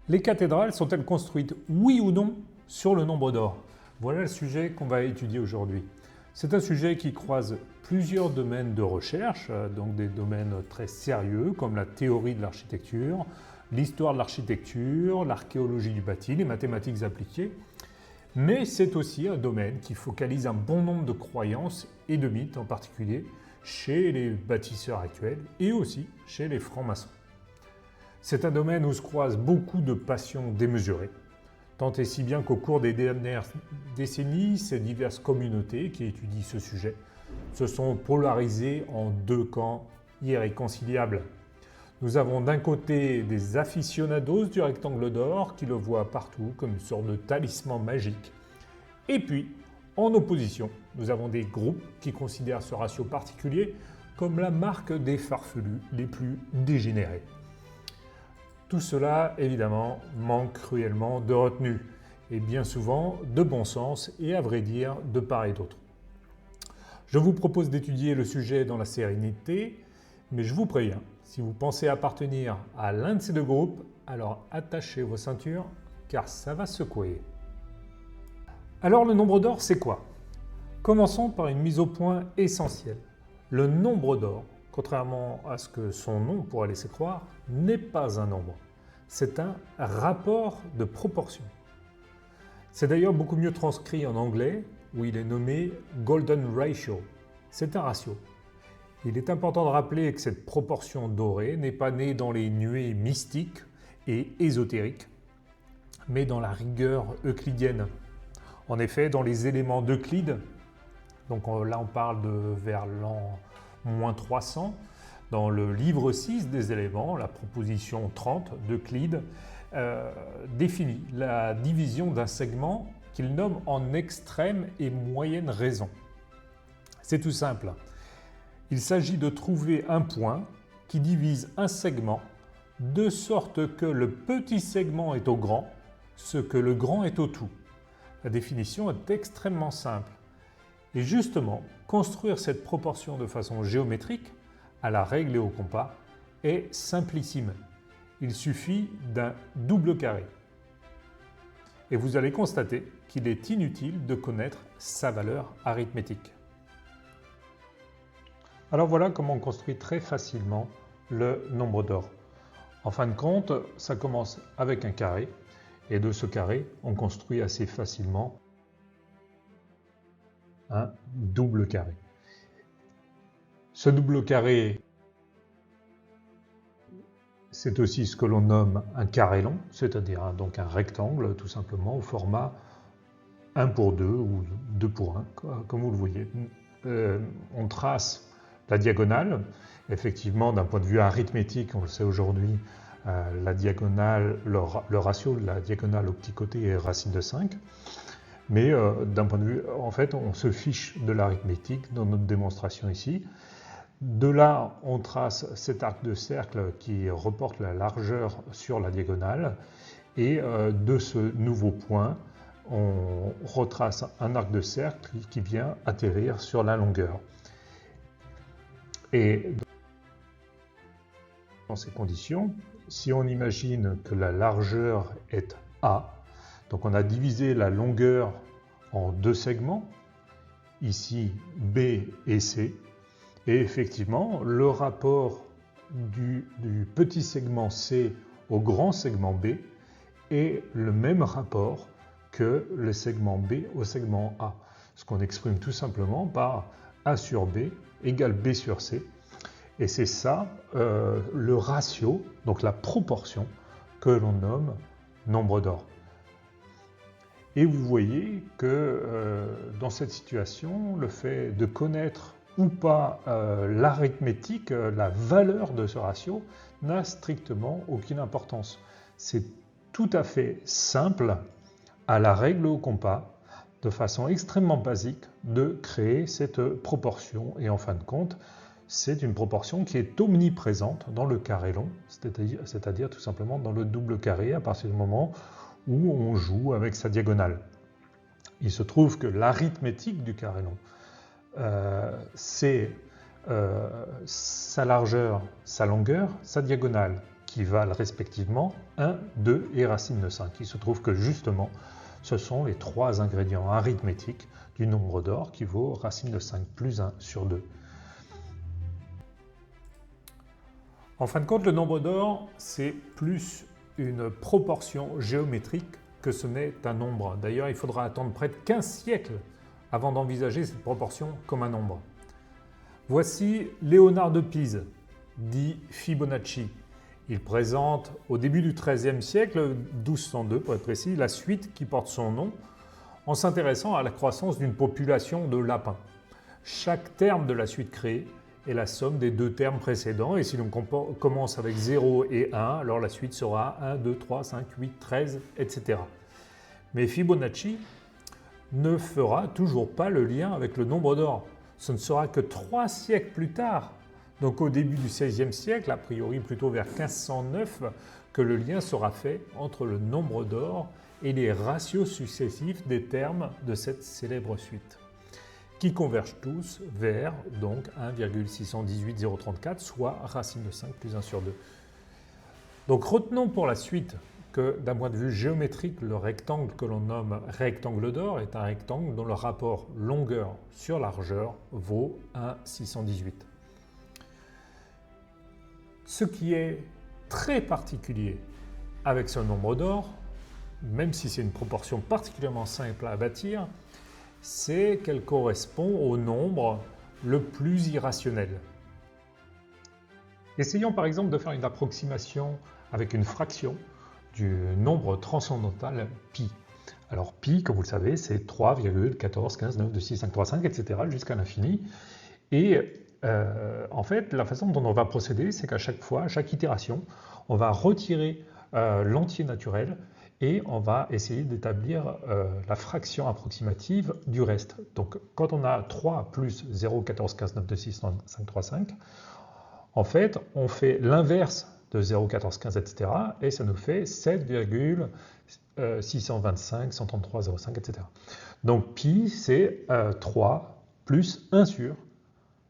Les cathédrales sont-elles construites, oui ou non, sur le nombre d'or? Voilà le sujet qu'on va étudier aujourd'hui. C'est un sujet qui croise plusieurs domaines de recherche, donc des domaines très sérieux comme la théorie de l'architecture, l'histoire de l'architecture, l'archéologie du bâti, les mathématiques appliquées. Mais c'est aussi un domaine qui focalise un bon nombre de croyances et de mythes, en particulier chez les bâtisseurs actuels et aussi chez les francs-maçons. C'est un domaine où se croisent beaucoup de passions démesurées, tant et si bien qu'au cours des dernières décennies, ces diverses communautés qui étudient ce sujet se sont polarisées en deux camps irréconciliables. Nous avons d'un côté des aficionados du rectangle d'or qui le voient partout comme une sorte de talisman magique. Et puis, en opposition, nous avons des groupes qui considèrent ce ratio particulier comme la marque des farfelus les plus dégénérés. Tout cela, évidemment, manque cruellement de retenue et bien souvent de bon sens et à vrai dire de part et d'autre. Je vous propose d'étudier le sujet dans la sérénité, mais je vous préviens, si vous pensez appartenir à l'un de ces deux groupes, alors attachez vos ceintures car ça va secouer. Alors le nombre d'or, c'est quoi? Commençons par une mise au point essentielle. Le nombre d'or, contrairement à ce que son nom pourrait laisser croire, n'est pas un nombre. C'est un rapport de proportion. C'est d'ailleurs beaucoup mieux transcrit en anglais, où il est nommé Golden Ratio. C'est un ratio. Il est important de rappeler que cette proportion dorée n'est pas née dans les nuées mystiques et ésotériques, mais dans la rigueur euclidienne. En effet, dans les éléments d'Euclide, donc là on parle de vers l'an -300, dans le livre 6 des éléments, la proposition 30 d'Euclide définit la division d'un segment qu'il nomme en extrême et moyenne raison. C'est tout simple. Il s'agit de trouver un point qui divise un segment de sorte que le petit segment est au grand, ce que le grand est au tout. La définition est extrêmement simple. Et justement, construire cette proportion de façon géométrique, à la règle et au compas, est simplissime. Il suffit d'un double carré. Et vous allez constater qu'il est inutile de connaître sa valeur arithmétique. Alors voilà comment on construit très facilement le nombre d'or. En fin de compte, ça commence avec un carré, et de ce carré, on construit assez facilement un double carré. Ce double carré, c'est aussi ce que l'on nomme un carré long, c'est-à-dire donc un rectangle tout simplement au format 1 pour 2 ou 2 pour 1, comme vous le voyez. On trace la diagonale. Effectivement, d'un point de vue arithmétique, on le sait aujourd'hui, la diagonale, le ratio de la diagonale au petit côté est racine de 5. Mais d'un point de vue, en fait, on se fiche de l'arithmétique dans notre démonstration ici. De là, on trace cet arc de cercle qui reporte la largeur sur la diagonale. Et de ce nouveau point, on retrace un arc de cercle qui vient atterrir sur la longueur. Et dans ces conditions, si on imagine que la largeur est A, donc on a divisé la longueur en deux segments, ici B et C, et effectivement le rapport du petit segment C au grand segment B est le même rapport que le segment B au segment A, ce qu'on exprime tout simplement par A sur B égale B sur C, et c'est ça le ratio, donc la proportion que l'on nomme nombre d'or. Et vous voyez que dans cette situation, le fait de connaître ou pas l'arithmétique, la valeur de ce ratio, n'a strictement aucune importance. C'est tout à fait simple, à la règle au compas, de façon extrêmement basique, de créer cette proportion. Et en fin de compte, c'est une proportion qui est omniprésente dans le carré long, c'est-à-dire tout simplement dans le double carré à partir du moment où on joue avec sa diagonale. Il se trouve que l'arithmétique du carré long, c'est sa largeur, sa longueur, sa diagonale, qui valent respectivement 1, 2 et racine de 5. Il se trouve que justement, ce sont les trois ingrédients arithmétiques du nombre d'or qui vaut racine de 5 plus 1 sur 2. En fin de compte, le nombre d'or, c'est plus une proportion géométrique que ce n'est un nombre. D'ailleurs, il faudra attendre près de 15 siècles avant d'envisager cette proportion comme un nombre. Voici Léonard de Pise, dit Fibonacci. Il présente au début du XIIIe siècle, 1202 pour être précis, la suite qui porte son nom en s'intéressant à la croissance d'une population de lapins. Chaque terme de la suite créée est la somme des deux termes précédents et si l'on commence avec 0 et 1, alors la suite sera 1, 2, 3, 5, 8, 13, etc. Mais Fibonacci ne fera toujours pas le lien avec le nombre d'or. Ce ne sera que 3 siècles plus tard, donc au début du XVIe siècle, a priori plutôt vers 1509, que le lien sera fait entre le nombre d'or et les ratios successifs des termes de cette célèbre suite, qui convergent tous vers donc 1,618034, soit racine de 5 plus 1 sur 2. Donc retenons pour la suite que d'un point de vue géométrique, le rectangle que l'on nomme rectangle d'or est un rectangle dont le rapport longueur sur largeur vaut 1,618. Ce qui est très particulier avec ce nombre d'or, même si c'est une proportion particulièrement simple à bâtir, c'est qu'elle correspond au nombre le plus irrationnel. Essayons par exemple de faire une approximation avec une fraction du nombre transcendantal pi. Alors pi, comme vous le savez, c'est 3,1415926535, etc. jusqu'à l'infini. Et en fait, la façon dont on va procéder, c'est qu'à chaque fois, à chaque itération, on va retirer l'entier naturel et on va essayer d'établir la fraction approximative du reste. Donc quand on a 3 plus 0,1415926535, en fait, on fait l'inverse de 0,1415, etc. et ça nous fait 7,625, 133,05, etc. Donc pi, c'est 3 plus 1 sur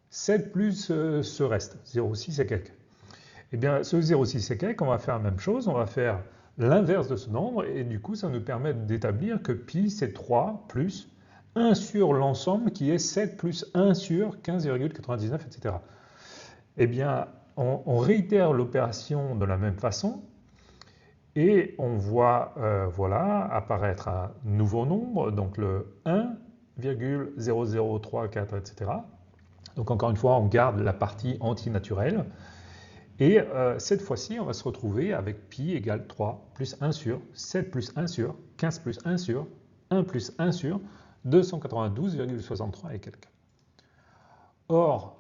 7 plus ce reste, 0,6 et quelques. Eh bien, ce 0,6 et quelques, on va faire la même chose, on va faire l'inverse de ce nombre, et du coup, ça nous permet d'établir que pi, c'est 3 plus 1 sur l'ensemble, qui est 7 plus 1 sur 15,99, etc. Eh bien, on réitère l'opération de la même façon, et on voit voilà, apparaître un nouveau nombre, donc le 1,0034, etc. Donc encore une fois, on garde la partie antinaturelle. Et cette fois-ci, on va se retrouver avec pi égale 3 plus 1 sur 7 plus 1 sur 15 plus 1 sur 1 plus 1 sur 292,63 et quelques. Or,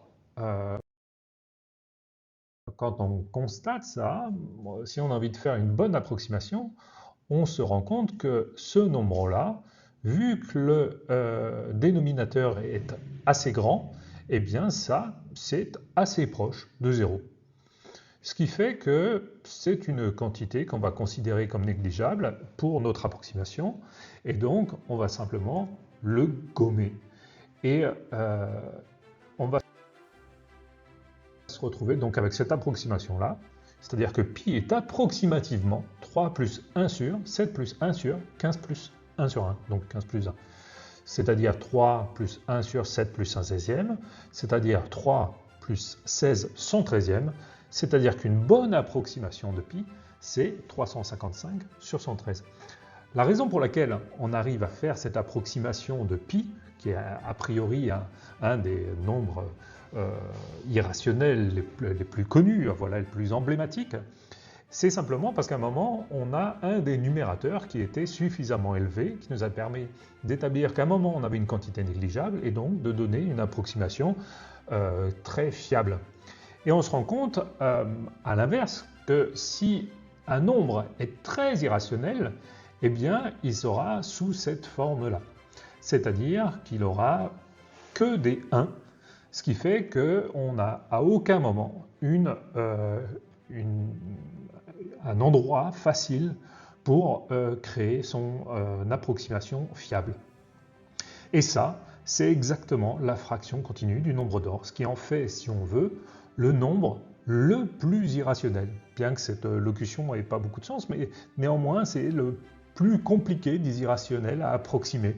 quand on constate ça, si on a envie de faire une bonne approximation, on se rend compte que ce nombre-là, vu que le dénominateur est assez grand, eh bien ça, c'est assez proche de 0. Ce qui fait que c'est une quantité qu'on va considérer comme négligeable pour notre approximation, et donc on va simplement le gommer. Et on va se retrouver donc avec cette approximation-là, c'est-à-dire que pi est approximativement 3 plus 1 sur 7 plus 1 sur 15 plus 1 sur 1, donc 15 plus 1. C'est-à-dire 3 plus 1 sur 7 plus 1 16e, c'est-à-dire 3 plus 16 113e, c'est-à-dire qu'une bonne approximation de pi, c'est 355 sur 113. La raison pour laquelle on arrive à faire cette approximation de pi, qui est a priori un des nombres irrationnels les plus connus, voilà, les plus emblématiques, c'est simplement parce qu'à un moment, on a un des numérateurs qui était suffisamment élevé, qui nous a permis d'établir qu'à un moment, on avait une quantité négligeable et donc de donner une approximation très fiable. Et on se rend compte, à l'inverse, que si un nombre est très irrationnel, eh bien, il sera sous cette forme-là. C'est-à-dire qu'il n'aura que des 1, ce qui fait qu'on n'a à aucun moment un endroit facile pour créer son approximation fiable. Et ça, c'est exactement la fraction continue du nombre d'or, ce qui en fait, si on veut, le nombre le plus irrationnel. Bien que cette locution n'ait pas beaucoup de sens, mais néanmoins c'est le plus compliqué des irrationnels à approximer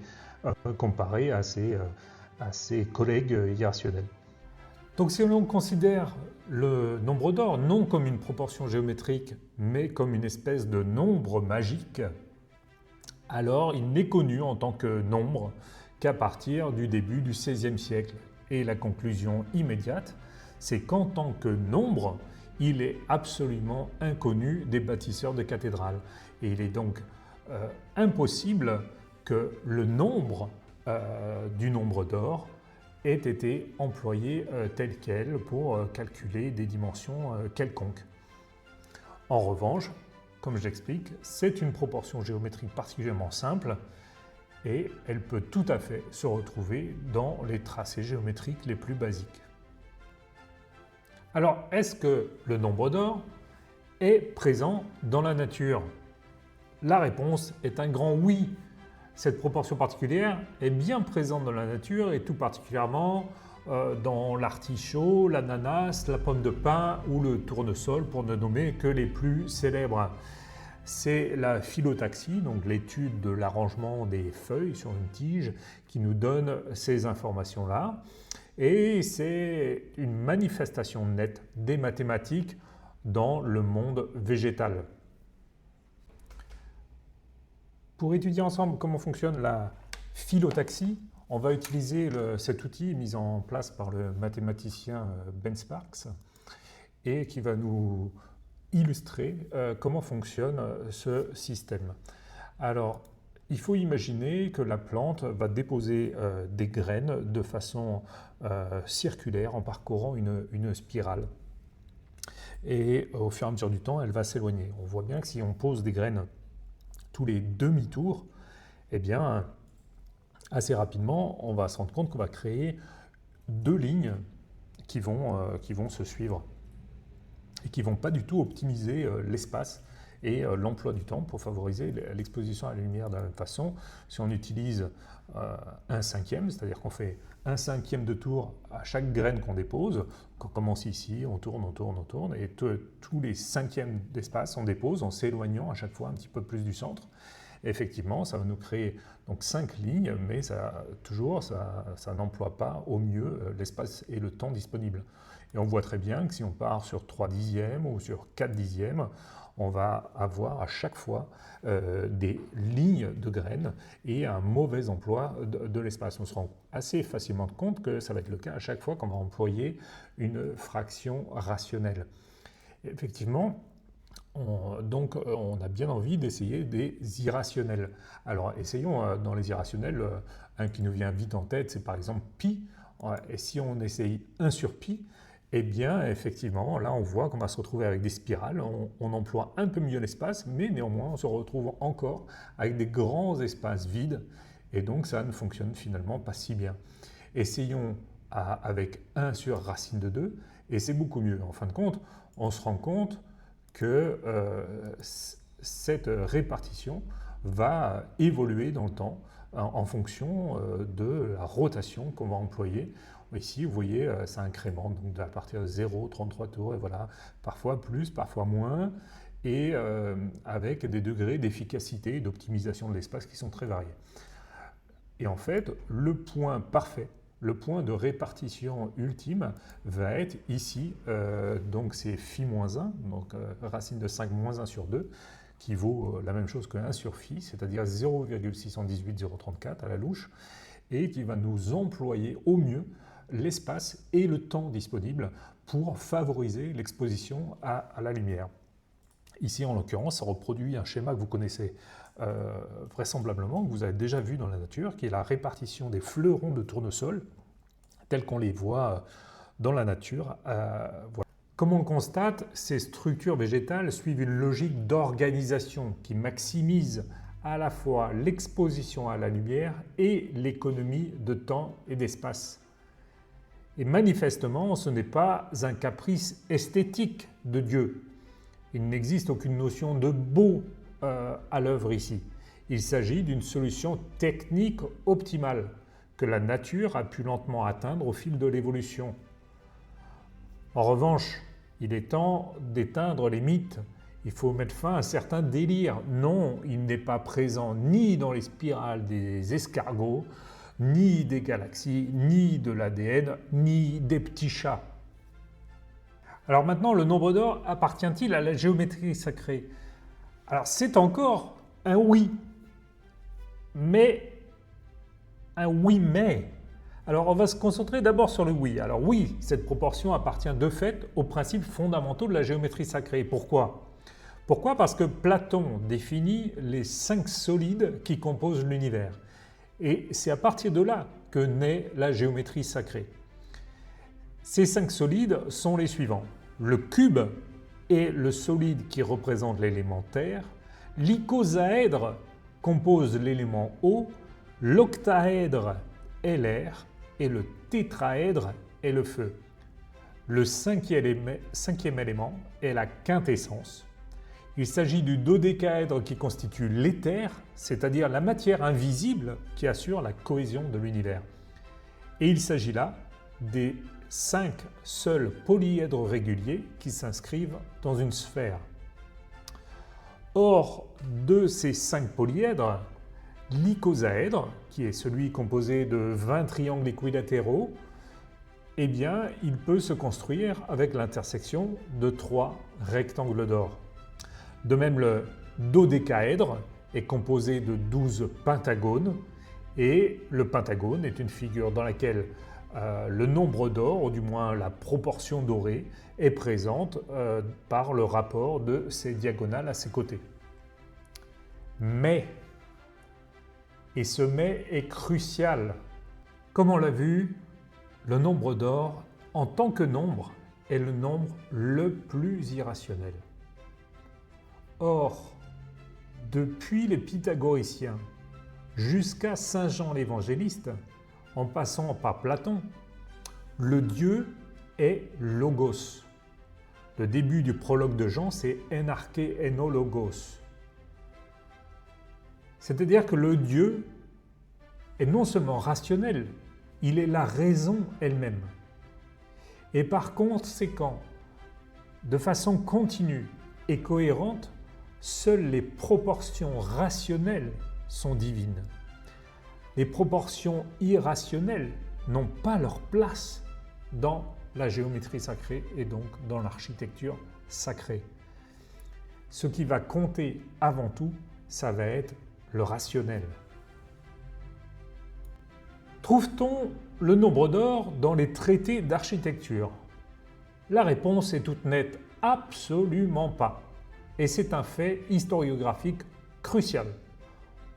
comparé à ses collègues irrationnels. Donc si l'on considère le nombre d'or non comme une proportion géométrique, mais comme une espèce de nombre magique, alors il n'est connu en tant que nombre qu'à partir du début du XVIe siècle. Et la conclusion immédiate, c'est qu'en tant que nombre, il est absolument inconnu des bâtisseurs de cathédrales. Et il est donc impossible que le nombre du nombre d'or ait été employé tel quel pour calculer des dimensions quelconques. En revanche, comme je l'explique, c'est une proportion géométrique particulièrement simple et elle peut tout à fait se retrouver dans les tracés géométriques les plus basiques. Alors, est-ce que le nombre d'or est présent dans la nature? La réponse est un grand oui. Cette proportion particulière est bien présente dans la nature et tout particulièrement dans l'artichaut, l'ananas, la pomme de pin ou le tournesol pour ne nommer que les plus célèbres. C'est la phyllotaxie, donc l'étude de l'arrangement des feuilles sur une tige, qui nous donne ces informations-là. Et c'est une manifestation nette des mathématiques dans le monde végétal. Pour étudier ensemble comment fonctionne la phyllotaxie, on va utiliser cet outil mis en place par le mathématicien Ben Sparks et qui va nous illustrer comment fonctionne ce système. Alors, il faut imaginer que la plante va déposer des graines de façon circulaire en parcourant une spirale. Et au fur et à mesure du temps, elle va s'éloigner. On voit bien que si on pose des graines tous les demi-tours, eh bien, assez rapidement, on va se rendre compte qu'on va créer deux lignes qui vont se suivre et qui ne vont pas du tout optimiser l'espace et l'emploi du temps pour favoriser l'exposition à la lumière de la même façon. Si on utilise un cinquième, c'est-à-dire qu'on fait un cinquième de tour à chaque graine qu'on dépose, on commence ici, on tourne, et tous les cinquièmes d'espace on dépose en s'éloignant à chaque fois un petit peu plus du centre. Et effectivement, ça va nous créer donc 5 lignes, mais ça n'emploie pas au mieux l'espace et le temps disponible. Et on voit très bien que si on part sur 3 dixièmes ou sur 4 dixièmes, on va avoir à chaque fois des lignes de graines et un mauvais emploi de l'espace. On se rend assez facilement compte que ça va être le cas à chaque fois qu'on va employer une fraction rationnelle. Et effectivement, on a bien envie d'essayer des irrationnels. Alors essayons dans les irrationnels, un qui nous vient vite en tête, c'est par exemple pi. Et si on essaye 1 sur pi, eh bien, effectivement, là, on voit qu'on va se retrouver avec des spirales. On emploie un peu mieux l'espace, mais néanmoins, on se retrouve encore avec des grands espaces vides. Et donc, ça ne fonctionne finalement pas si bien. Essayons avec 1 sur racine de 2, et c'est beaucoup mieux. En fin de compte, on se rend compte que cette répartition va évoluer dans le temps en fonction de la rotation qu'on va employer. Ici, vous voyez, ça incrémente donc à partir de 0, 33 tours, et voilà, parfois plus, parfois moins, et avec des degrés d'efficacité et d'optimisation de l'espace qui sont très variés. Et en fait, le point parfait, le point de répartition ultime va être ici, donc c'est phi-1, donc racine de 5 moins 1 sur 2, qui vaut la même chose que 1 sur phi, c'est-à-dire 0,618034 à la louche, et qui va nous employer au mieux l'espace et le temps disponible pour favoriser l'exposition à la lumière. Ici, en l'occurrence, ça reproduit un schéma que vous connaissez vraisemblablement, que vous avez déjà vu dans la nature, qui est la répartition des fleurons de tournesol, tels qu'on les voit dans la nature. Voilà. Comme on le constate, ces structures végétales suivent une logique d'organisation qui maximise à la fois l'exposition à la lumière et l'économie de temps et d'espace. Et manifestement, ce n'est pas un caprice esthétique de Dieu. Il n'existe aucune notion de beau à l'œuvre ici. Il s'agit d'une solution technique optimale que la nature a pu lentement atteindre au fil de l'évolution. En revanche, Il est temps d'éteindre les mythes. Il faut mettre fin à certains délires. Non, il n'est pas présent ni dans les spirales des escargots, ni des galaxies, ni de l'ADN, ni des petits chats. Alors maintenant, le nombre d'or appartient-il à la géométrie sacrée? Alors c'est encore un oui, mais un oui mais. Alors on va se concentrer d'abord sur le oui. Alors oui, cette proportion appartient de fait aux principes fondamentaux de la géométrie sacrée. Pourquoi? Pourquoi? Parce que Platon définit les 5 solides qui composent l'univers. Et c'est à partir de là que naît la géométrie sacrée. Ces 5 solides sont les suivants. Le cube est le solide qui représente l'élément terre, l'icosaèdre compose l'élément eau, l'octaèdre est l'air et le tétraèdre est le feu. Le cinquième élément est la quintessence. Il s'agit du dodécaèdre qui constitue l'éther, c'est-à-dire la matière invisible qui assure la cohésion de l'univers. Et il s'agit là des 5 seuls polyèdres réguliers qui s'inscrivent dans une sphère. Or, de ces 5 polyèdres, l'icosaèdre, qui est celui composé de 20 triangles équilatéraux, eh bien, il peut se construire avec l'intersection de 3 rectangles d'or. De même, le dodécaèdre est composé de 12 pentagones et le pentagone est une figure dans laquelle le nombre d'or, ou du moins la proportion dorée, est présente par le rapport de ses diagonales à ses côtés. Mais, et ce mais est crucial, comme on l'a vu, le nombre d'or en tant que nombre est le nombre le plus irrationnel. Or, depuis les pythagoriciens jusqu'à Saint Jean l'Évangéliste, en passant par Platon, le Dieu est logos. Le début du prologue de Jean, c'est en arche eno logos. C'est-à-dire que le Dieu est non seulement rationnel, il est la raison elle-même. Et par conséquent, de façon continue et cohérente, seules les proportions rationnelles sont divines. Les proportions irrationnelles n'ont pas leur place dans la géométrie sacrée et donc dans l'architecture sacrée. Ce qui va compter avant tout, ça va être le rationnel. Trouve-t-on le nombre d'or dans les traités d'architecture? La réponse est toute nette, absolument pas. Et c'est un fait historiographique crucial.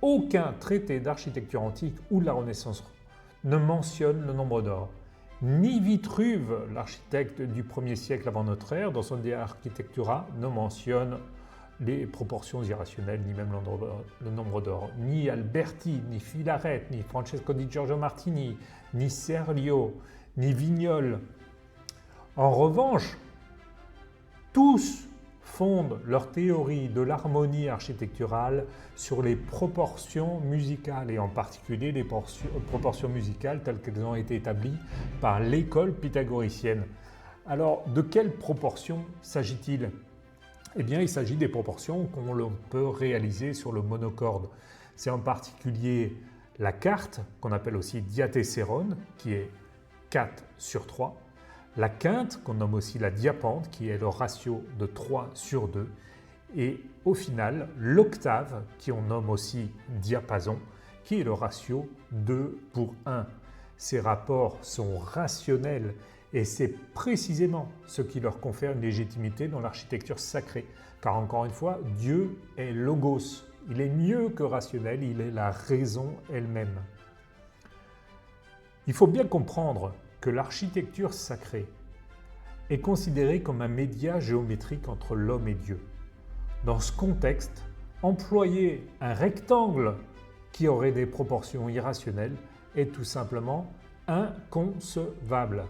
Aucun traité d'architecture antique ou de la Renaissance ne mentionne le nombre d'or. Ni Vitruve, l'architecte du 1er siècle avant notre ère, dans son De Architectura, ne mentionne les proportions irrationnelles, ni même le nombre d'or. Ni Alberti, ni Filaret, ni Francesco di Giorgio Martini, ni Serlio, ni Vignol. En revanche, tous fondent leur théorie de l'harmonie architecturale sur les proportions musicales et en particulier les proportions musicales telles qu'elles ont été établies par l'école pythagoricienne. Alors, de quelles proportions s'agit-il? Eh bien, il s'agit des proportions qu'on peut réaliser sur le monocorde. C'est en particulier la carte, qu'on appelle aussi diatésérone, qui est 4/3, la quinte, qu'on nomme aussi la diapente, qui est le ratio de 3/2, et au final, l'octave, qu'on nomme aussi diapason, qui est le ratio 2:1. Ces rapports sont rationnels et c'est précisément ce qui leur confère une légitimité dans l'architecture sacrée. Car encore une fois, Dieu est logos. Il est mieux que rationnel, il est la raison elle-même. Il faut bien comprendre que l'architecture sacrée est considérée comme un média géométrique entre l'homme et Dieu. Dans ce contexte, employer un rectangle qui aurait des proportions irrationnelles est tout simplement inconcevable.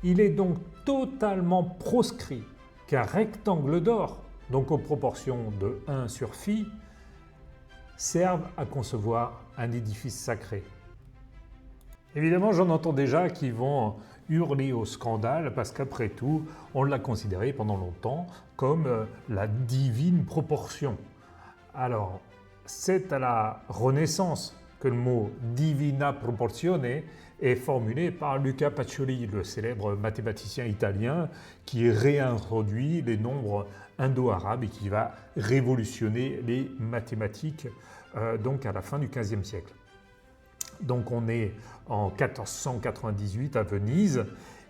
Il est donc totalement proscrit qu'un rectangle d'or, donc aux proportions de 1/φ, serve à concevoir un édifice sacré. Évidemment, j'en entends déjà qui vont hurler au scandale parce qu'après tout, on l'a considéré pendant longtemps comme la divine proportion. Alors, c'est à la Renaissance que le mot divina proportione est formulé par Luca Pacioli, le célèbre mathématicien italien qui réintroduit les nombres indo-arabes et qui va révolutionner les mathématiques donc à la fin du XVe siècle. Donc on est en 1498 à Venise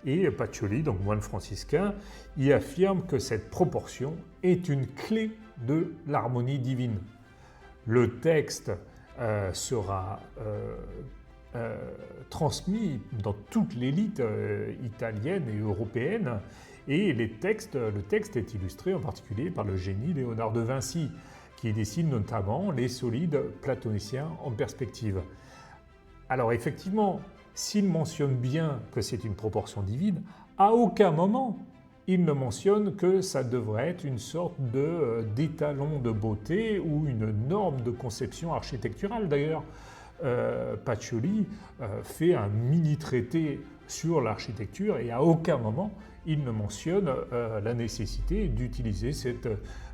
et Pacioli, donc moine franciscain, y affirme que cette proportion est une clé de l'harmonie divine. Le texte sera transmis dans toute l'élite italienne et européenne et le texte est illustré en particulier par le génie Léonard de Vinci qui dessine notamment les solides platoniciens en perspective. Alors effectivement, s'il mentionne bien que c'est une proportion divine, à aucun moment il ne mentionne que ça devrait être une sorte d'étalon de beauté ou une norme de conception architecturale. D'ailleurs, Pacioli fait un mini-traité sur l'architecture et à aucun moment il ne mentionne la nécessité d'utiliser cette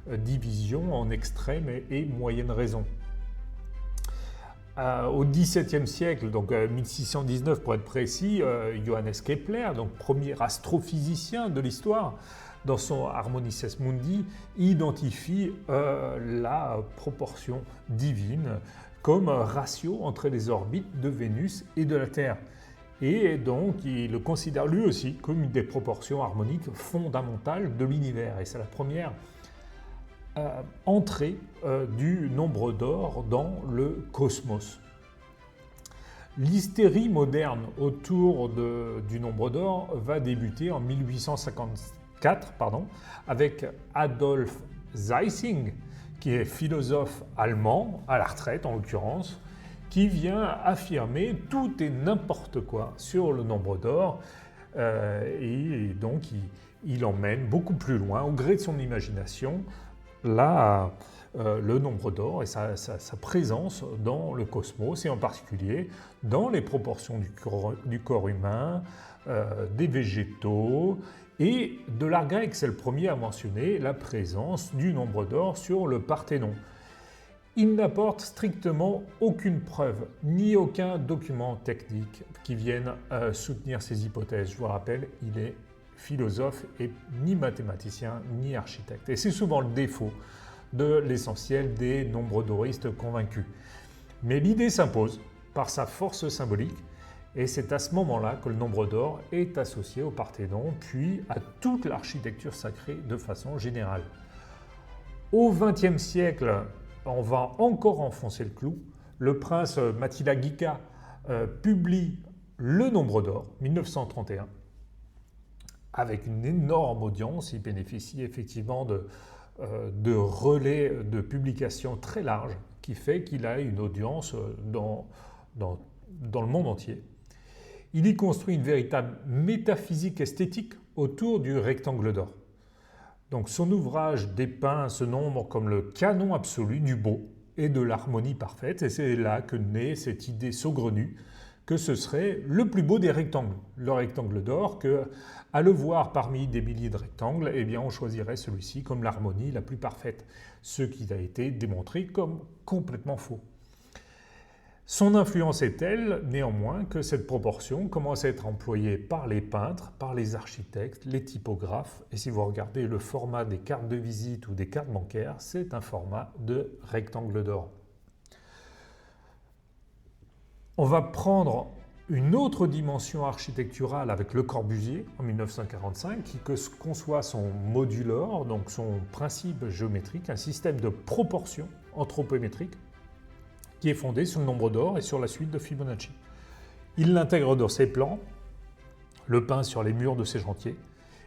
division en extrême et moyenne raison. Au XVIIe siècle, donc 1619 pour être précis, Johannes Kepler, donc premier astrophysicien de l'histoire, dans son Harmonices Mundi, identifie la proportion divine comme ratio entre les orbites de Vénus et de la Terre. Et donc il le considère lui aussi comme une des proportions harmoniques fondamentales de l'univers. Et c'est la première entrée du nombre d'or dans le cosmos. L'hystérie moderne autour du nombre d'or va débuter en 1854 avec Adolf Zeissing, qui est philosophe allemand, à la retraite en l'occurrence, qui vient affirmer tout et n'importe quoi sur le nombre d'or et donc il emmène beaucoup plus loin, au gré de son imagination, le nombre d'or et sa présence dans le cosmos et en particulier dans les proportions du corps humain, des végétaux et de l'art grec. C'est le premier à mentionner la présence du nombre d'or sur le Parthénon. Il n'apporte strictement aucune preuve ni aucun document technique qui vienne soutenir ces hypothèses. Je vous rappelle, il est philosophe et ni mathématicien ni architecte. Et c'est souvent le défaut de l'essentiel des nombredoristes convaincus. Mais l'idée s'impose par sa force symbolique et c'est à ce moment-là que le nombre d'or est associé au Parthénon puis à toute l'architecture sacrée de façon générale. Au XXe siècle, on va encore enfoncer le clou. Le prince Mattila Ghica publie le nombre d'or, 1931, avec une énorme audience. Il bénéficie effectivement de relais de publication très larges qui fait qu'il a une audience dans le monde entier. Il y construit une véritable métaphysique esthétique autour du rectangle d'or. Donc son ouvrage dépeint ce nombre comme le canon absolu du beau et de l'harmonie parfaite et c'est là que naît cette idée saugrenue que ce serait le plus beau des rectangles, le rectangle d'or, que à le voir parmi des milliers de rectangles, eh bien on choisirait celui-ci comme l'harmonie la plus parfaite, ce qui a été démontré comme complètement faux. Son influence est telle, néanmoins, que cette proportion commence à être employée par les peintres, par les architectes, les typographes, et si vous regardez le format des cartes de visite ou des cartes bancaires, c'est un format de rectangle d'or. On va prendre une autre dimension architecturale avec Le Corbusier en 1945 qui conçoit son modulor, donc son principe géométrique, un système de proportion anthropométrique qui est fondé sur le nombre d'or et sur la suite de Fibonacci. Il l'intègre dans ses plans, le peint sur les murs de ses chantiers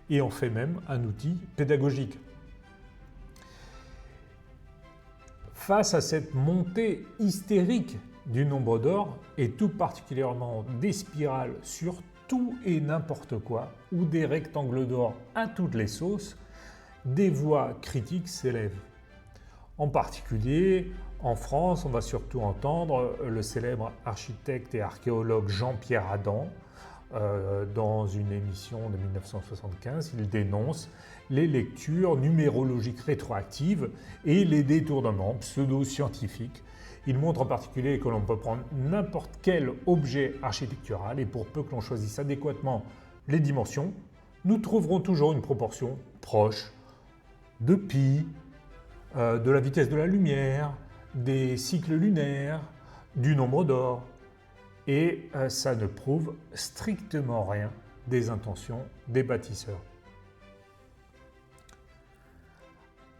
et en fait même un outil pédagogique. Face à cette montée hystérique du nombre d'or et tout particulièrement des spirales sur tout et n'importe quoi ou des rectangles d'or à toutes les sauces, des voix critiques s'élèvent. En particulier En France, on va surtout entendre le célèbre architecte et archéologue Jean-Pierre Adam. Dans une émission de 1975, il dénonce les lectures numérologiques rétroactives et les détournements pseudo-scientifiques. Il montre en particulier que l'on peut prendre n'importe quel objet architectural et pour peu que l'on choisisse adéquatement les dimensions, nous trouverons toujours une proportion proche de pi, de la vitesse de la lumière, des cycles lunaires, du nombre d'or. Et ça ne prouve strictement rien des intentions des bâtisseurs.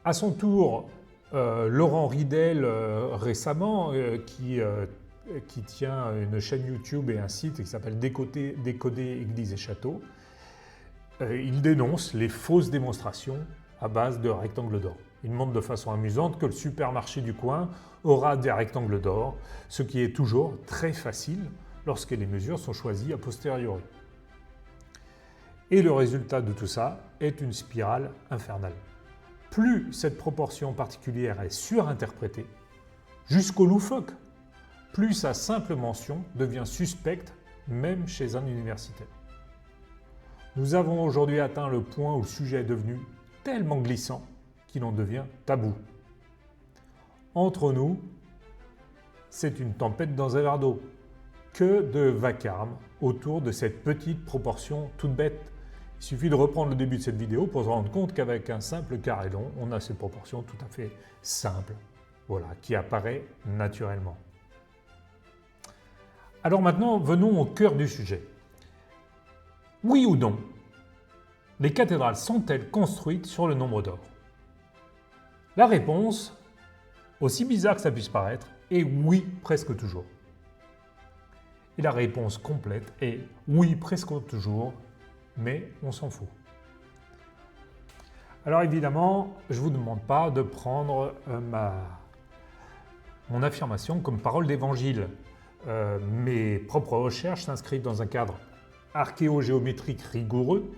À son tour, Laurent Ridel, récemment, qui tient une chaîne YouTube et un site qui s'appelle Décoder Église et Château, il dénonce les fausses démonstrations à base de rectangles d'or. Il montre de façon amusante que le supermarché du coin aura des rectangles d'or, ce qui est toujours très facile lorsque les mesures sont choisies a posteriori. Et le résultat de tout ça est une spirale infernale. Plus cette proportion particulière est surinterprétée, jusqu'au loufoque, plus sa simple mention devient suspecte, même chez un universitaire. Nous avons aujourd'hui atteint le point où le sujet est devenu tellement glissant qu'il en devient tabou. Entre nous, c'est une tempête dans un verre d'eau. Que de vacarme autour de cette petite proportion toute bête. Il suffit de reprendre le début de cette vidéo pour se rendre compte qu'avec un simple carré long, on a cette proportion tout à fait simple, voilà, qui apparaît naturellement. Alors maintenant, venons au cœur du sujet. Oui ou non, les cathédrales sont-elles construites sur le nombre d'or? La réponse, aussi bizarre que ça puisse paraître, est oui, presque toujours. Et la réponse complète est oui, presque toujours, mais on s'en fout. Alors évidemment, je ne vous demande pas de prendre mon affirmation comme parole d'évangile. Mes propres recherches s'inscrivent dans un cadre archéogéométrique rigoureux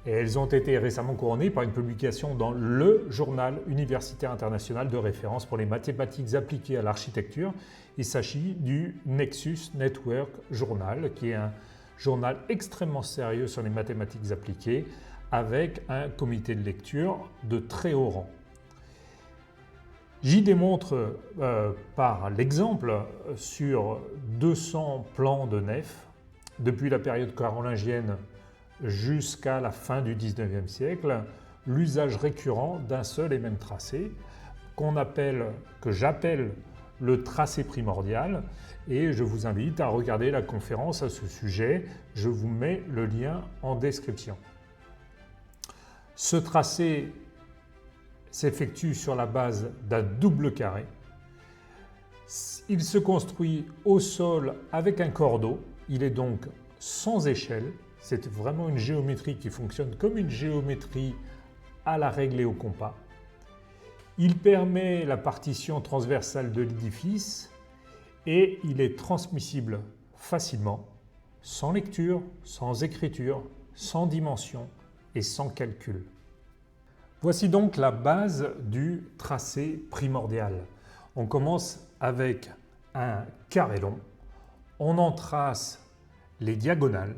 et elles ont été récemment couronnées par une publication dans le Journal universitaire international de référence pour les mathématiques appliquées à l'architecture. Il s'agit du Nexus Network Journal, qui est un journal extrêmement sérieux sur les mathématiques appliquées, avec un comité de lecture de très haut rang. J'y démontre par l'exemple sur 200 plans de nefs, depuis la période carolingienne jusqu'à la fin du XIXe siècle, l'usage récurrent d'un seul et même tracé, que j'appelle le tracé primordial, et je vous invite à regarder la conférence à ce sujet. Je vous mets le lien en description. Ce tracé s'effectue sur la base d'un double carré. Il se construit au sol avec un cordeau. Il est donc sans échelle. C'est vraiment une géométrie qui fonctionne comme une géométrie à la règle et au compas. Il permet la partition transversale de l'édifice et il est transmissible facilement, sans lecture, sans écriture, sans dimension et sans calcul. Voici donc la base du tracé primordial. On commence avec un carré long, on en trace les diagonales.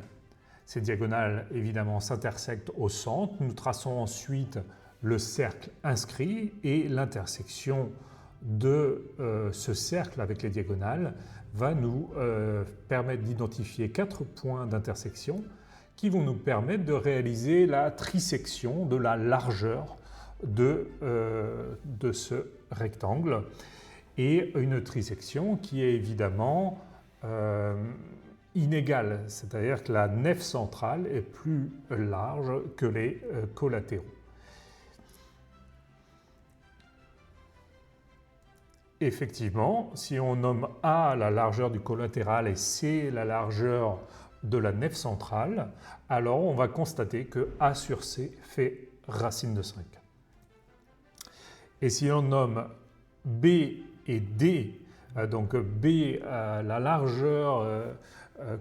Ces diagonales évidemment s'intersectent au centre. Nous traçons ensuite le cercle inscrit et l'intersection de ce cercle avec les diagonales va nous permettre d'identifier 4 points d'intersection qui vont nous permettre de réaliser la trisection de la largeur de ce rectangle et une trisection qui est évidemment inégale, c'est-à-dire que la nef centrale est plus large que les collatéraux. Effectivement, si on nomme A la largeur du collatéral et C la largeur de la nef centrale, alors on va constater que A sur C fait racine de 5. Et si on nomme B et D, donc B la largeur,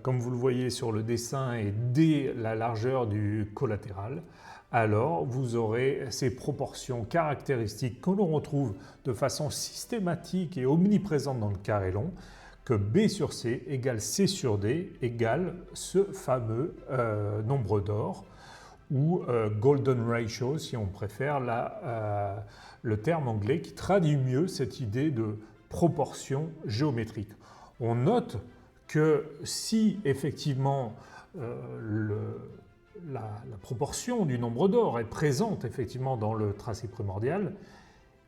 comme vous le voyez sur le dessin, et D la largeur du collatéral, alors vous aurez ces proportions caractéristiques que l'on retrouve de façon systématique et omniprésente dans le carré long, que B sur C égale C sur D égale ce fameux nombre d'or, ou golden ratio si on préfère le terme anglais qui traduit mieux cette idée de proportion géométrique. On note que si effectivement la proportion du nombre d'or est présente effectivement dans le tracé primordial,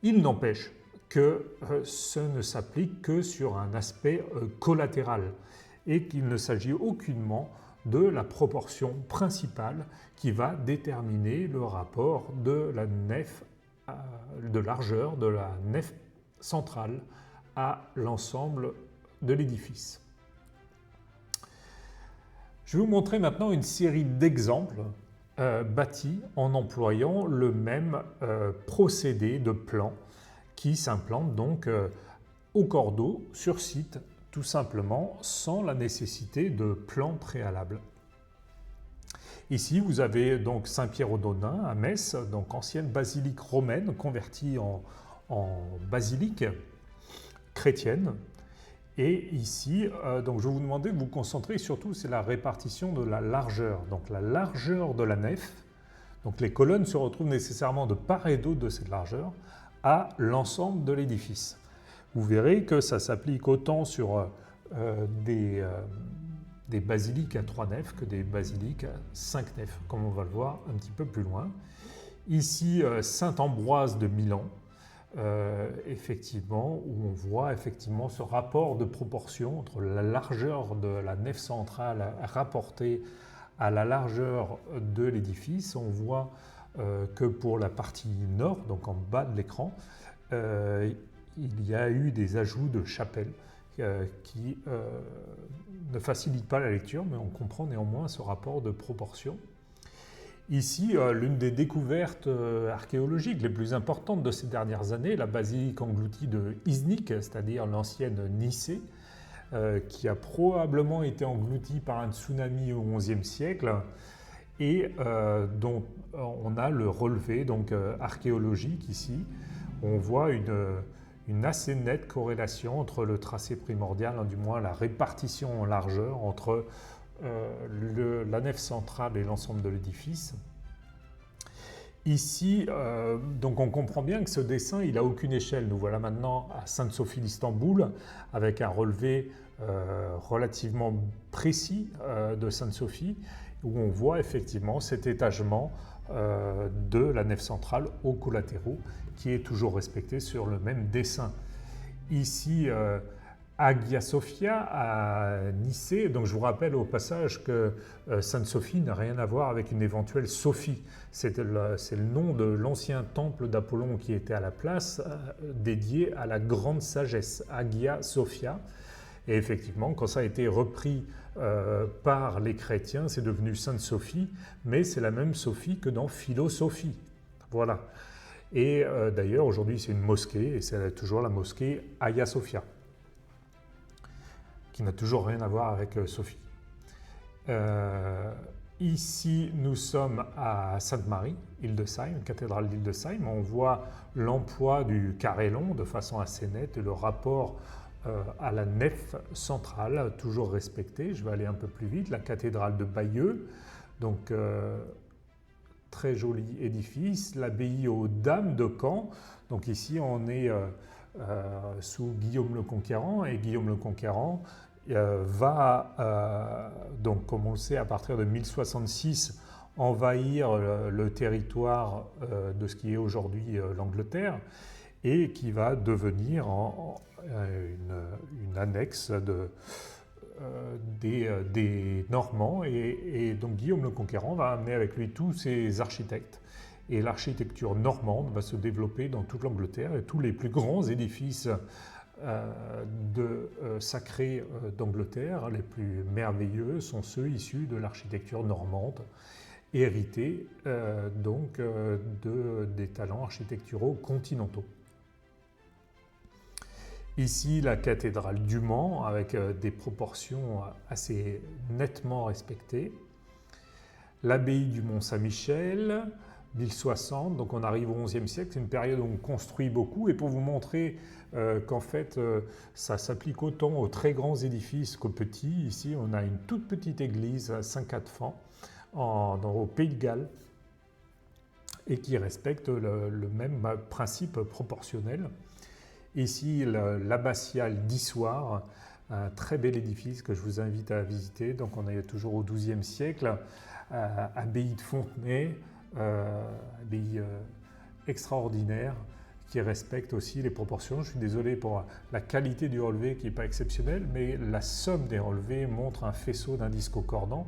il n'empêche que ce ne s'applique que sur un aspect collatéral et qu'il ne s'agit aucunement de la proportion principale qui va déterminer le rapport de la nef, de largeur de la nef centrale à l'ensemble de l'édifice. Je vais vous montrer maintenant une série d'exemples bâtis en employant le même procédé de plan qui s'implante donc au cordeau sur site, tout simplement sans la nécessité de plan préalable. Ici, vous avez donc Saint-Pierre-aux-Donains à Metz, donc ancienne basilique romaine convertie en basilique chrétienne. Et ici, donc je vais vous demander de vous concentrer surtout sur la répartition de la largeur. Donc la largeur de la nef, donc les colonnes se retrouvent nécessairement de part et d'autre de cette largeur à l'ensemble de l'édifice. Vous verrez que ça s'applique autant sur des basiliques à 3 nefs que des basiliques à 5 nefs, comme on va le voir un petit peu plus loin. Ici, Saint-Ambroise de Milan, effectivement, où on voit effectivement ce rapport de proportion entre la largeur de la nef centrale rapportée à la largeur de l'édifice. On voit que pour la partie nord, donc en bas de l'écran, il y a eu des ajouts de chapelles qui ne facilitent pas la lecture, mais on comprend néanmoins ce rapport de proportion. Ici, l'une des découvertes archéologiques les plus importantes de ces dernières années, la basilique engloutie de Iznik, c'est-à-dire l'ancienne Nicée, qui a probablement été engloutie par un tsunami au XIe siècle et dont on a le relevé donc, archéologique ici. On voit une assez nette corrélation entre le tracé primordial, du moins la répartition en largeur entre la nef centrale et l'ensemble de l'édifice. Ici, donc on comprend bien que ce dessin, il n'a aucune échelle. Nous voilà maintenant à Sainte-Sophie d'Istanbul avec un relevé relativement précis de Sainte-Sophie où on voit effectivement cet étagement de la nef centrale aux collatéraux qui est toujours respecté sur le même dessin. Ici, Hagia Sophia à Nicée. Donc je vous rappelle au passage que Sainte-Sophie n'a rien à voir avec une éventuelle Sophie. C'est le nom de l'ancien temple d'Apollon qui était à la place, dédié à la grande sagesse, Hagia Sophia. Et effectivement, quand ça a été repris par les chrétiens, c'est devenu Sainte-Sophie, mais c'est la même Sophie que dans Philosophie. Voilà. Et d'ailleurs, aujourd'hui, c'est une mosquée, et c'est toujours la mosquée Hagia Sophia, qui n'a toujours rien à voir avec Sophie. Ici, nous sommes à Sainte-Marie, Hildesheim, cathédrale d'Hildesheim. On voit l'emploi du carré long de façon assez nette et le rapport à la nef centrale, toujours respecté. Je vais aller un peu plus vite. La cathédrale de Bayeux, donc très joli édifice. L'abbaye aux Dames de Caen. Donc ici, on est sous Guillaume le Conquérant, et Guillaume le Conquérant va, donc comme on le sait, à partir de 1066, envahir le territoire de ce qui est aujourd'hui l'Angleterre, et qui va devenir une annexe des Normands, et donc Guillaume le Conquérant va amener avec lui tous ses architectes. Et l'architecture normande va se développer dans toute l'Angleterre, et tous les plus grands édifices sacrés d'Angleterre, les plus merveilleux, sont ceux issus de l'architecture normande, hérités donc des talents architecturaux continentaux. Ici, la cathédrale du Mans, avec des proportions assez nettement respectées. L'abbaye du Mont-Saint-Michel, 1060, donc on arrive au XIe siècle, c'est une période où on construit beaucoup, et pour vous montrer qu'en fait ça s'applique autant aux très grands édifices qu'aux petits, ici on a une toute petite église à Saint-Cadfan au Pays de Galles, et qui respecte le même principe proportionnel. Ici l'abbatiale d'Issoire, un très bel édifice que je vous invite à visiter, donc on est toujours au XIIe siècle, abbaye de Fontenay, abbaye extraordinaire qui respecte aussi les proportions. Je suis désolé pour la qualité du relevé qui n'est pas exceptionnelle, mais la somme des relevés montre un faisceau d'indices concordants.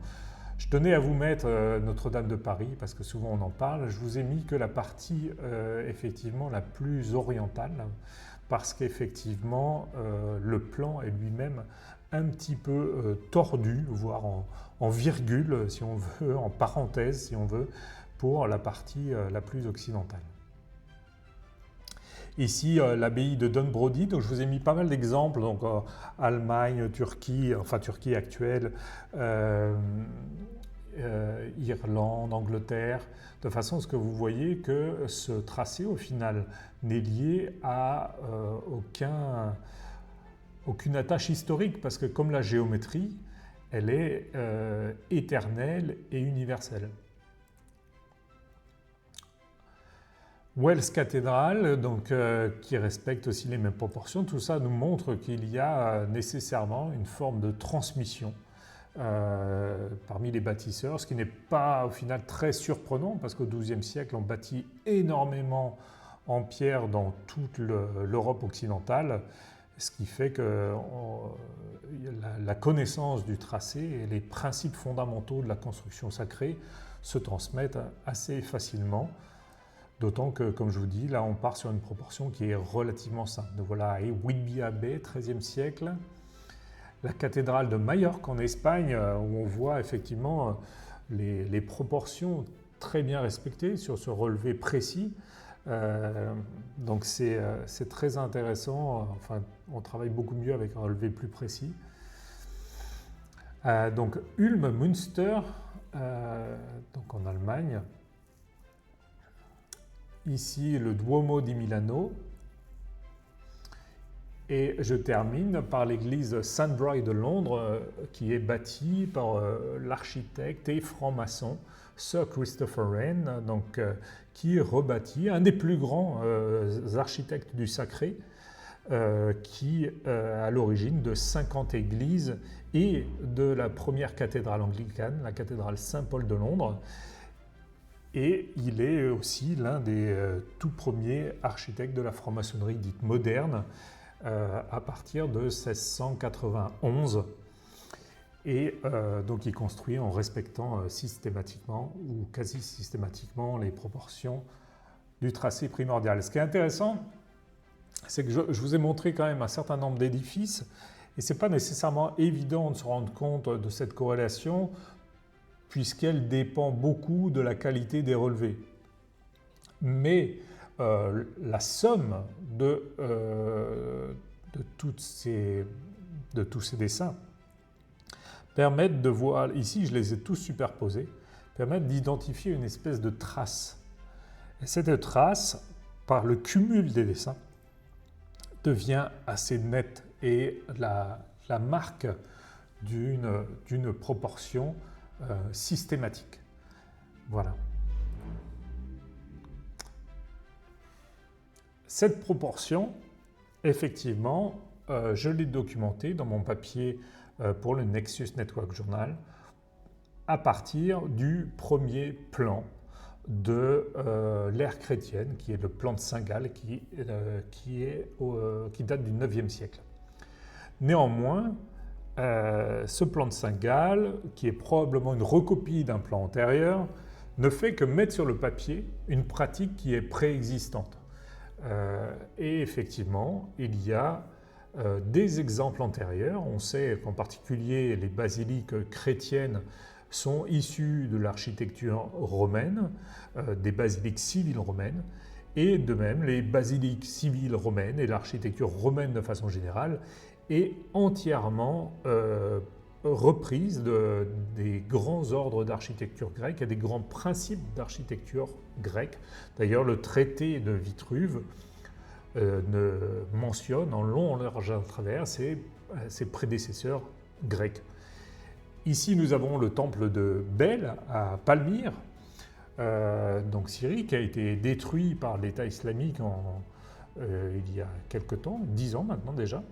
Je tenais à vous mettre Notre-Dame de Paris parce que souvent on en parle. Je vous ai mis que la partie effectivement la plus orientale parce qu'effectivement le plan est lui-même un petit peu tordu, voire en virgule si on veut, en parenthèse si on veut, pour la partie la plus occidentale. Ici, l'abbaye de Dunbrody, donc je vous ai mis pas mal d'exemples, donc Allemagne, Turquie, enfin Turquie actuelle, Irlande, Angleterre, de façon à ce que vous voyez que ce tracé au final n'est lié à aucune attache historique, parce que comme la géométrie, elle est éternelle et universelle. Wells Cathedral, donc, qui respecte aussi les mêmes proportions, tout ça nous montre qu'il y a nécessairement une forme de transmission parmi les bâtisseurs, ce qui n'est pas au final très surprenant parce qu'au XIIe siècle on bâtit énormément en pierre dans toute l'Europe occidentale, ce qui fait que la connaissance du tracé et les principes fondamentaux de la construction sacrée se transmettent assez facilement. D'autant que, comme je vous dis, là on part sur une proportion qui est relativement simple. Donc voilà, et Whitby Abbey, XIIIe siècle. La cathédrale de Majorque en Espagne, où on voit effectivement les proportions très bien respectées sur ce relevé précis. Donc c'est très intéressant, enfin on travaille beaucoup mieux avec un relevé plus précis. Donc Ulm, Münster, donc en Allemagne. Ici, le Duomo di Milano. Et je termine par l'église St. Bright de Londres, qui est bâtie par l'architecte et franc-maçon Sir Christopher Wren, donc, qui rebâtit un des plus grands architectes du sacré, qui est à l'origine de 50 églises et de la première cathédrale anglicane, la cathédrale Saint-Paul de Londres. Et il est aussi l'un des tout premiers architectes de la franc-maçonnerie dite moderne à partir de 1691. Et donc il construit en respectant systématiquement ou quasi systématiquement les proportions du tracé primordial. Ce qui est intéressant, c'est que je vous ai montré quand même un certain nombre d'édifices et ce n'est pas nécessairement évident de se rendre compte de cette corrélation puisqu'elle dépend beaucoup de la qualité des relevés. Mais la somme de tous ces dessins permettent de voir, ici je les ai tous superposés, permettent d'identifier une espèce de trace. Et cette trace, par le cumul des dessins, devient assez nette et la marque d'une proportion systématique. Voilà. Cette proportion, effectivement, je l'ai documentée dans mon papier pour le Nexus Network Journal à partir du premier plan de l'ère chrétienne, qui est le plan de Saint-Gall, qui date du IXe siècle. Néanmoins, ce plan de Saint-Gall, qui est probablement une recopie d'un plan antérieur, ne fait que mettre sur le papier une pratique qui est préexistante. Et effectivement, il y a des exemples antérieurs. On sait qu'en particulier les basiliques chrétiennes sont issues de l'architecture romaine, des basiliques civiles romaines, et de même les basiliques civiles romaines et l'architecture romaine de façon générale est entièrement reprise des grands ordres d'architecture grecque et des grands principes d'architecture grecque. D'ailleurs, le traité de Vitruve mentionne en long, en large, en travers ses prédécesseurs grecs. Ici, nous avons le temple de Bel à Palmyre, donc Syrie, qui a été détruit par l'État islamique il y a quelque temps, 10 ans maintenant déjà,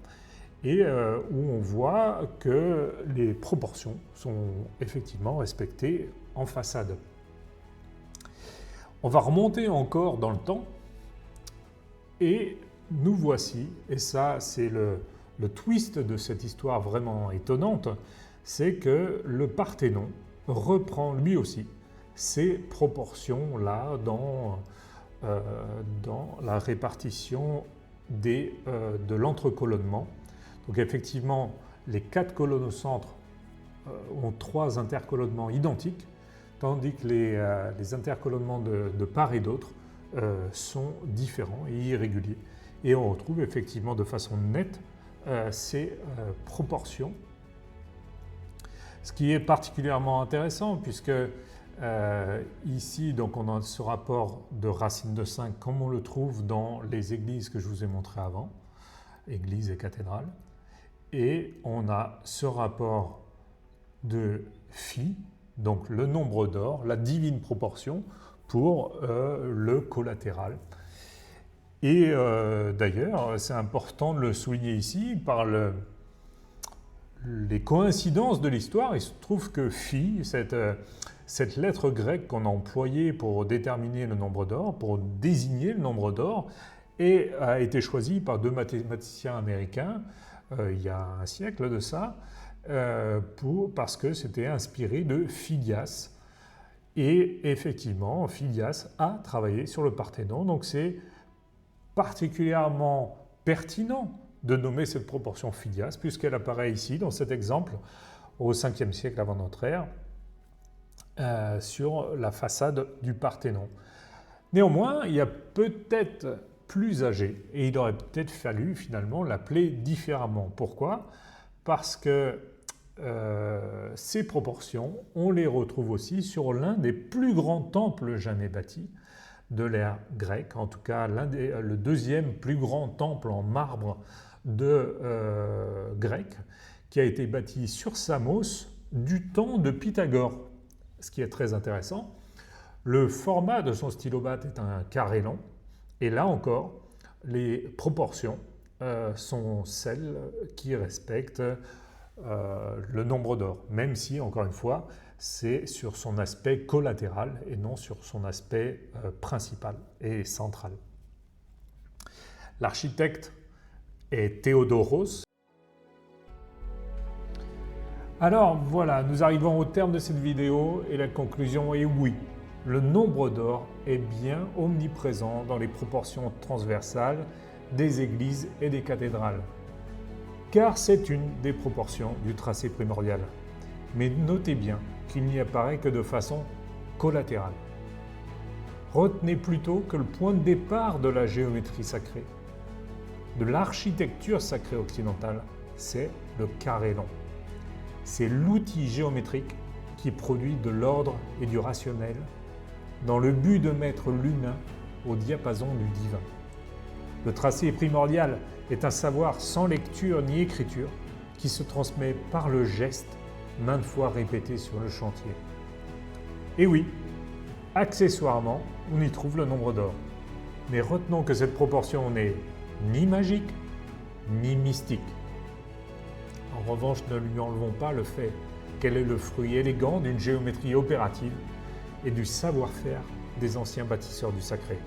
et où on voit que les proportions sont effectivement respectées en façade. On va remonter encore dans le temps, et nous voici, et ça c'est le twist de cette histoire vraiment étonnante, c'est que le Parthénon reprend lui aussi ces proportions-là dans la répartition de l'entrecolonnement. Donc effectivement, les 4 colonnes au centre ont 3 intercolonnements identiques, tandis que les intercolonnements de part et d'autre sont différents et irréguliers. Et on retrouve effectivement de façon nette ces proportions. Ce qui est particulièrement intéressant puisque ici donc on a ce rapport de racine de 5 comme on le trouve dans les églises que je vous ai montrées avant, églises et cathédrales. Et on a ce rapport de phi, donc le nombre d'or, la divine proportion pour le collatéral. Et d'ailleurs, c'est important de le souligner ici par les coïncidences de l'histoire. Il se trouve que phi, cette lettre grecque qu'on a employée pour déterminer le nombre d'or, pour désigner le nombre d'or, a été choisie par 2 mathématiciens américains il y a un siècle de ça, parce que c'était inspiré de Phidias. Et effectivement, Phidias a travaillé sur le Parthénon, donc c'est particulièrement pertinent de nommer cette proportion Phidias, puisqu'elle apparaît ici, dans cet exemple, au 5e siècle avant notre ère, sur la façade du Parthénon. Néanmoins, il y a peut-être plus âgé, et il aurait peut-être fallu finalement l'appeler différemment. Pourquoi ? Parce que ces proportions, on les retrouve aussi sur l'un des plus grands temples jamais bâtis de l'ère grecque, en tout cas le 2e plus grand temple en marbre grec, qui a été bâti sur Samos du temps de Pythagore. Ce qui est très intéressant, le format de son stylobate est un carré long, et là encore, les proportions sont celles qui respectent le nombre d'or, même si, encore une fois, c'est sur son aspect collatéral et non sur son aspect principal et central. L'architecte est Théodoros. Alors voilà, nous arrivons au terme de cette vidéo et la conclusion est oui. Le nombre d'or est bien omniprésent dans les proportions transversales des églises et des cathédrales, car c'est une des proportions du tracé primordial. Mais notez bien qu'il n'y apparaît que de façon collatérale. Retenez plutôt que le point de départ de la géométrie sacrée, de l'architecture sacrée occidentale, c'est le carré long. C'est l'outil géométrique qui produit de l'ordre et du rationnel dans le but de mettre l'humain au diapason du divin. Le tracé primordial est un savoir sans lecture ni écriture qui se transmet par le geste maintes fois répété sur le chantier. Et oui, accessoirement, on y trouve le nombre d'or. Mais retenons que cette proportion n'est ni magique, ni mystique. En revanche, ne lui enlevons pas le fait qu'elle est le fruit élégant d'une géométrie opérative et du savoir-faire des anciens bâtisseurs du sacré.